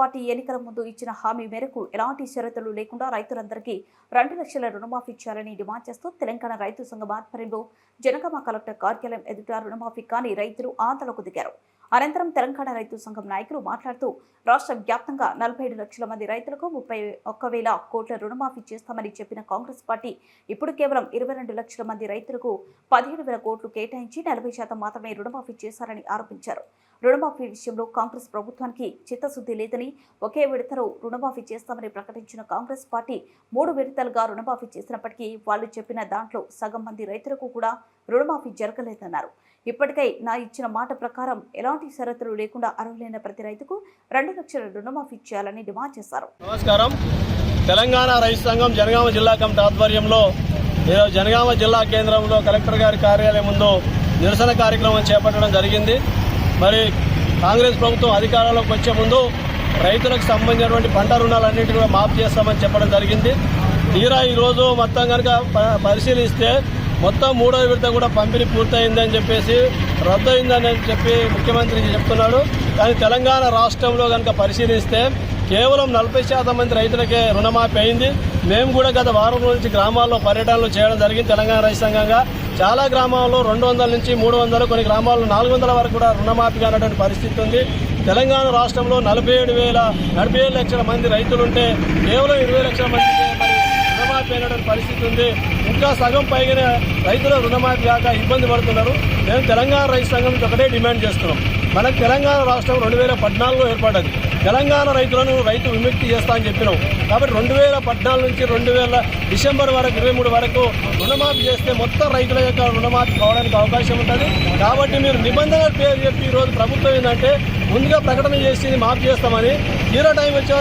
Party ఎన్నికల ముందు ఇచ్చిన హామీ మేరకు ఎలాంటి షరతులు లేకుండా రైతులందరికీ 2 లక్షల రుణమాఫీ చేయాలని డిమాండ్ చేస్తూ తెలంగాణ రైతు సంఘం ఆధ్వర్యంలో జనగామ కలెక్టర్ కార్యాలయం ఎదుట రుణమాఫీ కాని రైతులు ఆందోళనకు దిగారు. అనంతరం తెలంగాణ రైతు సంఘం నాయకులు మాట్లాడుతూ రాష్ట్ర వ్యాప్తంగా 47 లక్షల మంది రైతులకు 31,000 కోట్ల రుణమాఫీ చేస్తామని చెప్పిన కాంగ్రెస్ పార్టీ ఇప్పుడు కేవలం 22 లక్షల మంది రైతులకు 17,000 కోట్లు కేటాయించి 40% మాత్రమే రుణమాఫీ చేశారని ఆరోపించారు. రుణమాఫీ విషయంలో కాంగ్రెస్ ప్రభుత్వానికి చిత్తశుద్ధి లేదని ఒకే విడతలో రుణమాఫీ చేస్తామని ప్రకటించిన కాంగ్రెస్ పార్టీ 3 విడతలుగా రుణమాఫీ చేసినప్పటికీ వాళ్ళు చెప్పిన దాంట్లో సగం మంది రైతులకు కూడా రుణమాఫీ జరగలేదన్నారు. ఇప్పటికై నా ఇచ్చిన మాట ప్రకారం ఎలాంటి షరతులు లేకుండా అర్హులైన ప్రతి రైతుకు 2 లక్షల రుణమాఫీ చేయాలని డిమాండ్ చేశారు. నమస్కారం. తెలంగాణ రైతు సంఘం జనగామ జిల్లా కమిటీ ఆధ్వర్యంలో జనగామ జిల్లా కేంద్రంలో కలెక్టర్ గారి కార్యాలయం ముందు నిరసన కార్యక్రమం చేపట్టడం జరిగింది. మరి కాంగ్రెస్ ప్రభుత్వం అధికారంలోకి వచ్చే ముందు రైతులకు సంబంధించినటువంటి పంట రుణాలన్నింటినీ కూడా మాఫ్ చేస్తామని చెప్పడం జరిగింది. తీరా ఈరోజు మొత్తం కనుక పరిశీలిస్తే మొత్తం 3వ విడత కూడా పంపిణీ పూర్తయిందని చెప్పేసి రద్దయిందని చెప్పి ముఖ్యమంత్రి చెప్తున్నాడు. కానీ తెలంగాణ రాష్ట్రంలో కనుక పరిశీలిస్తే కేవలం 40% మంది రైతులకే రుణమాఫీ అయింది. మేము కూడా గత వారం నుంచి గ్రామాల్లో పర్యటనలు చేయడం జరిగింది. తెలంగాణ రైతు సంఘంగా చాలా గ్రామాల్లో 200 నుంచి 300, కొన్ని గ్రామాల్లో 400 వరకు కూడా రుణమాఫీ కానటువంటి పరిస్థితి ఉంది. తెలంగాణ రాష్ట్రంలో 47 లక్షల మంది రైతులుంటే కేవలం 20 లక్షల మందికి రుణమాఫీ అయినటువంటి పరిస్థితి ఉంది. ఇంకా సగం పైగానే రైతుల రుణమాఫీ కాక ఇబ్బంది పడుతున్నారు. మేము తెలంగాణ రైతు సంఘం నుంచి ఒకటే డిమాండ్ చేస్తున్నాం. మనకు తెలంగాణ రాష్ట్రం 2014లో ఏర్పడ్డది. తెలంగాణ రైతులను రైతు విముక్తి చేస్తా అని చెప్పినాం. కాబట్టి 2014 నుంచి 2000 డిసెంబర్ వరకు 23 వరకు రుణమాఫీ చేస్తే మొత్తం రైతుల యొక్క రుణమాఫీ కావడానికి అవకాశం ఉంటుంది. కాబట్టి మీరు నిబంధనలు పేరు చెప్పి ఈరోజు ప్రభుత్వం ఏంటంటే ముందుగా ప్రకటన చేసి మాఫీ చేస్తామని, జీరో టైం వచ్చే